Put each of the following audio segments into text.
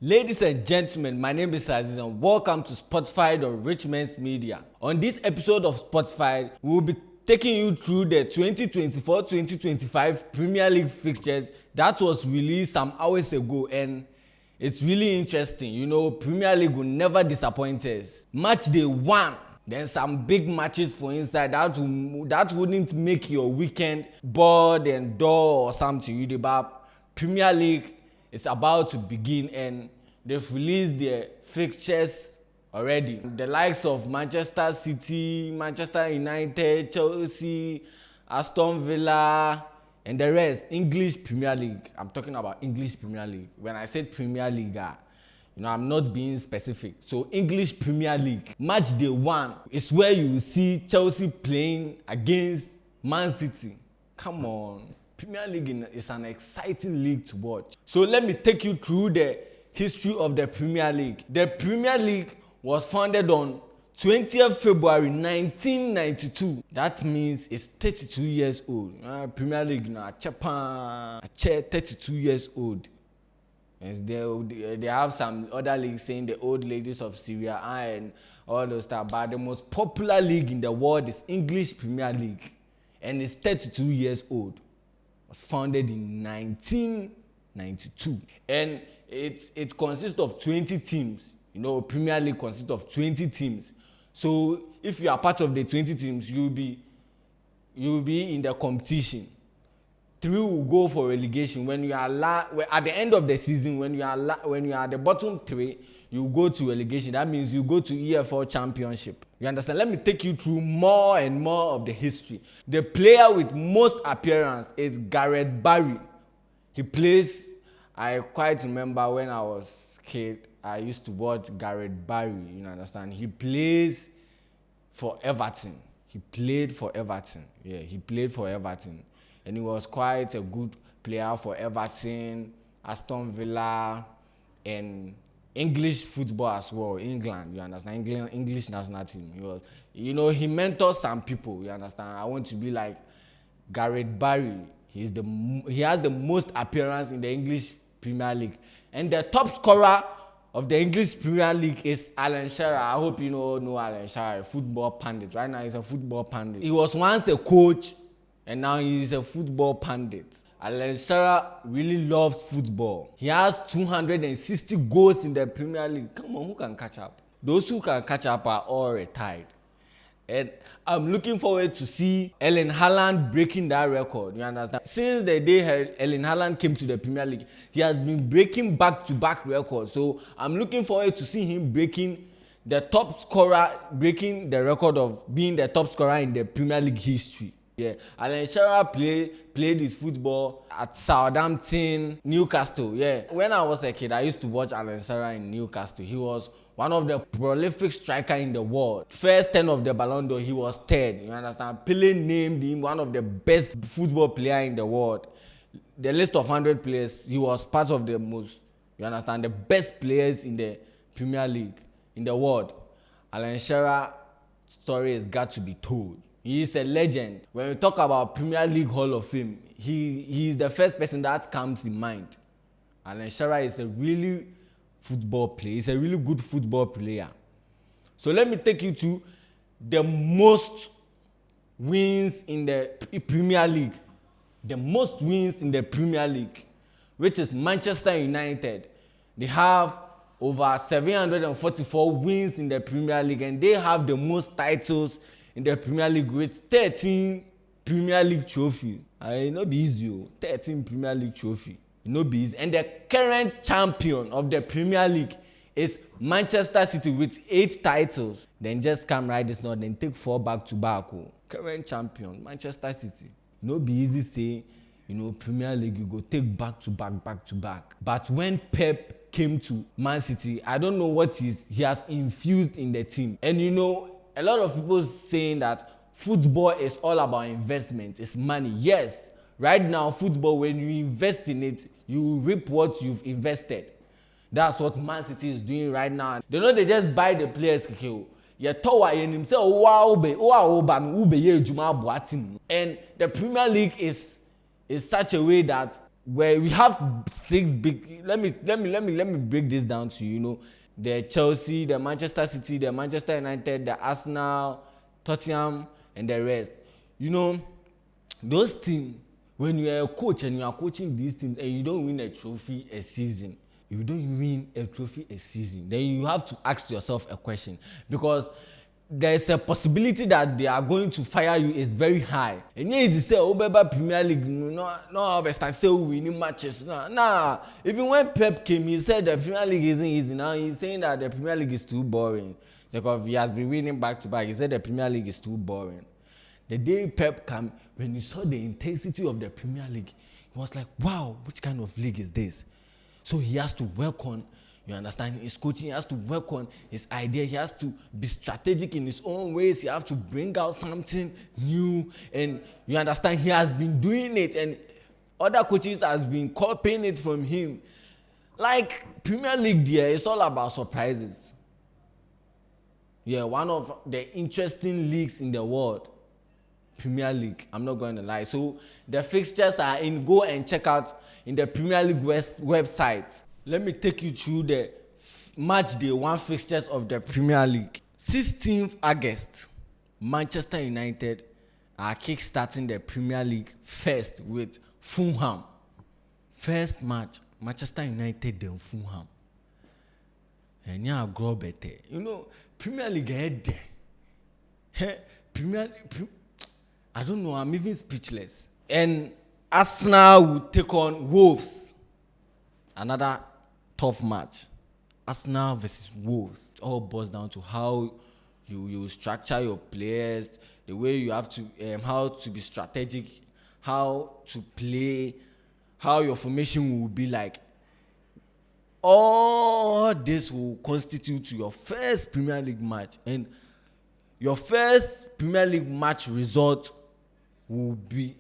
Ladies and gentlemen, my name is Aziz and welcome to Spotify the Rich Men's Media. On this episode of Spotify, we will be taking you through the 2024-2025 Premier League fixtures that was released some hours ago, and it's really interesting. You know, Premier League will never disappoint us. Match day 1, then some big matches for inside that wouldn't make your weekend bored and dull or something. You debate Premier League is about to begin and they've released their fixtures already. The likes of Manchester City, Manchester United, Chelsea, Aston Villa, and the rest. English Premier League. I'm talking about English Premier League. When I said Premier League, I'm not being specific. So English Premier League. Match day 1 is where you will see Chelsea playing against Man City. Come on. Premier League is an exciting league to watch. So let me take you through the history of the Premier League. The Premier League was founded on 20th February 1992. That means it's 32 years old. Premier League now, 32 years old. And they have some other leagues saying the old ladies of Syria and all those stuff. But the most popular league in the world is English Premier League. And it's 32 years old. Was founded in 1992, and it consists of 20 teams. You know, Premier League consists of 20 teams. So if you are part of the 20 teams, you'll be in the competition. 3 will go for relegation. When you are at the end of the season, when you are at the bottom 3, you go to relegation. That means you go to EFL Championship. You understand? Let me take you through more and more of the history. The player with most appearance is Gareth Barry. He plays. I quite remember when I was a kid, I used to watch Gareth Barry. You understand? He plays for Everton. He played for Everton. Yeah, he played for Everton. And he was quite a good player for Everton, Aston Villa, and English football as well. England, you understand? English national team. He mentors some people. You understand? I want to be like Gareth Barry. He has the most appearance in the English Premier League, and the top scorer of the English Premier League is Alan Shearer. I hope you know Alan Shearer, a football pundit. Right now, he's a football pundit. He was once a coach, and now he is a football pundit. Alan Shearer really loves football. He has 260 goals in the Premier League. Come on, who can catch up? Those who can catch up are all retired. And I'm looking forward to see Erling Haaland breaking that record. You understand? Since the day Erling Haaland came to the Premier League, he has been breaking back-to-back records. So I'm looking forward to see him breaking the record of being the top scorer in the Premier League history. Yeah, Alan Shearer played his football at Southampton, Newcastle. Yeah, when I was a kid, I used to watch Alan Shearer in Newcastle. He was one of the prolific strikers in the world. First 10 of the Ballon d'Or, he was 3rd. You understand? Pelé named him one of the best football players in the world. The list of 100 players, he was part of the most, you understand, the best players in the Premier League in the world. Alan Shearer's story has got to be told. He is a legend. When we talk about Premier League Hall of Fame, he is the first person that comes in mind. Alan Shearer is a really football player. He's a really good football player. So let me take you to the most wins in the Premier League. The most wins in the Premier League, which is Manchester United. They have over 744 wins in the Premier League, and they have the most titles in the Premier League with 13 Premier League trophies. It no be easy. 13 Premier League trophy. It no be easy. And the current champion of the Premier League is Manchester City with 8 titles. Then just come right this now, then take 4 back-to-back. Current champion, Manchester City. It no be easy say, Premier League, you go take back-to-back. But when Pep came to Man City, I don't know what he has infused in the team. And a lot of people saying that football is all about investment. It's money. Yes, right now, football, when you invest in it, you reap what you've invested. That's what Man City is doing right now. They just buy the players. And the Premier League is such a way that where we have 6 big. Let me break this down to you. You know, the Chelsea, the Manchester City, the Manchester United, the Arsenal, Tottenham, and the rest. You know, those teams, when you are a coach and you are coaching these teams and you don't win a trophy a season, if you don't win a trophy a season, then you have to ask yourself a question, because there is a possibility that they are going to fire you is very high. And here is say Obeba Premier League no start say winning matches. Nah. Even when Pep came, he said the Premier League isn't easy. Now he's saying that the Premier League is too boring because he has been winning back to back. He said the Premier League is too boring. The day Pep came, when he saw the intensity of the Premier League, he was like, wow, which kind of league is this? So he has to work on, you understand, his coaching. He has to work on his idea. He has to be strategic in his own ways. He has to bring out something new. And you understand, he has been doing it. And other coaches has been copying it from him. Like Premier League there, it's all about surprises. Yeah, one of the interesting leagues in the world. Premier League, I'm not going to lie. So the fixtures are in. Go and check out in the Premier League website. Let me take you through the match day 1 fixtures of the Premier League. 16th August, Manchester United are kickstarting the Premier League first with Fulham. First match, Manchester United then Fulham. And yeah, grow better. You know, Premier League head there. I don't know, I'm even speechless. And Arsenal will take on Wolves. Another tough match. Arsenal versus Wolves. It all boils down to how you structure your players, the way you have to, how to be strategic, how to play, how your formation will be like. All this will constitute your first Premier League match. And your first Premier League match result will be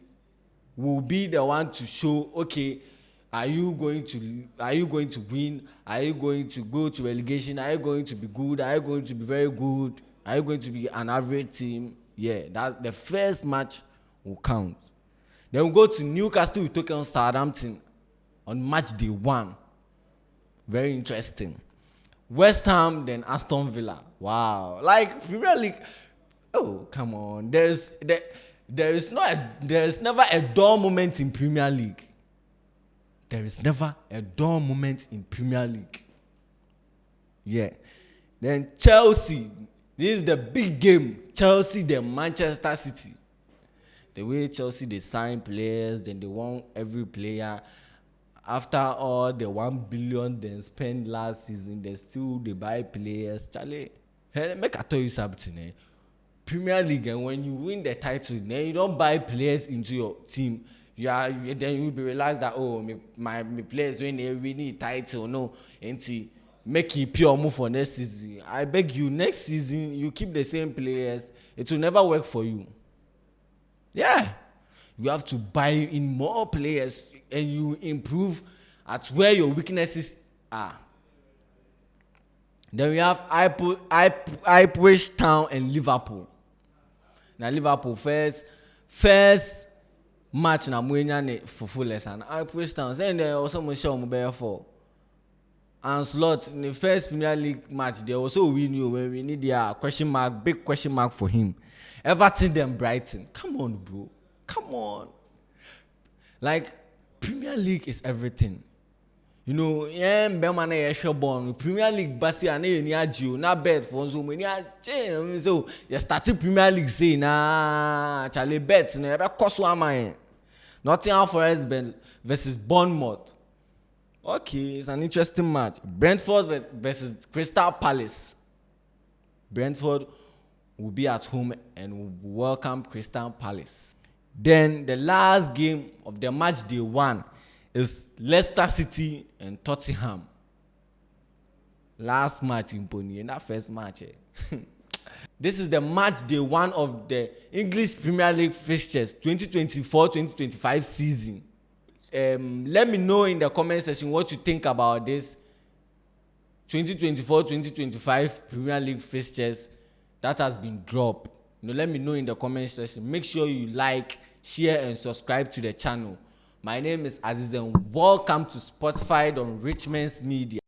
the one to show, okay, are you going to win? Are you going to go to relegation? Are you going to be good? Are you going to be very good? Are you going to be an average team? Yeah, that's the first match will count. Then we'll go to Newcastle. We take on Southampton on match day 1. Very interesting. West Ham, then Aston Villa. Wow, like Premier League. Oh, come on. There is never a dull moment in Premier League. There is never a dull moment in Premier League. Yeah. Then Chelsea. This is the big game. Chelsea, then Manchester City. The way Chelsea, they sign players, then they want every player. After all the 1 billion they spent last season, they buy players. Charlie, hey, make I tell you something. Premier League, and when you win the title, then you don't buy players into your team. Then you'll be realized that, oh, my players when they win the title, no, and make it pure move for next season. I beg you, next season you keep the same players. It will never work for you. Yeah, you have to buy in more players and you improve at where your weaknesses are. Then we have Ipswich Town and Liverpool. Now Liverpool first match na mwenya for full lesson. Ipswich Town then they also mo show mo bear for. And Slot in the first Premier League match they also win you when we need their big question mark for him. Everton then Brighton. Come on, bro. Come on. Like Premier League is everything. You know, yeah, Bema na yesho born. Premier League basi ane ni agio na bet for so many so you starting Premier League say na Charlie bet na ebe cost one man. Nottingham Forest versus Bournemouth. Okay, it's an interesting match. Brentford versus Crystal Palace. Brentford will be at home and will welcome Crystal Palace. Then the last game of the match day 1 is Leicester City and Tottenham. Last match in Pony, and that first match. This is the match day 1 of the English Premier League fixtures 2024-2025 season. Let me know in the comment section what you think about this 2024-2025 Premier League fixtures that has been dropped. Let me know in the comment section. Make sure you like, share, and subscribe to the channel. My name is Aziz and welcome to Spotify on Richmond's Media.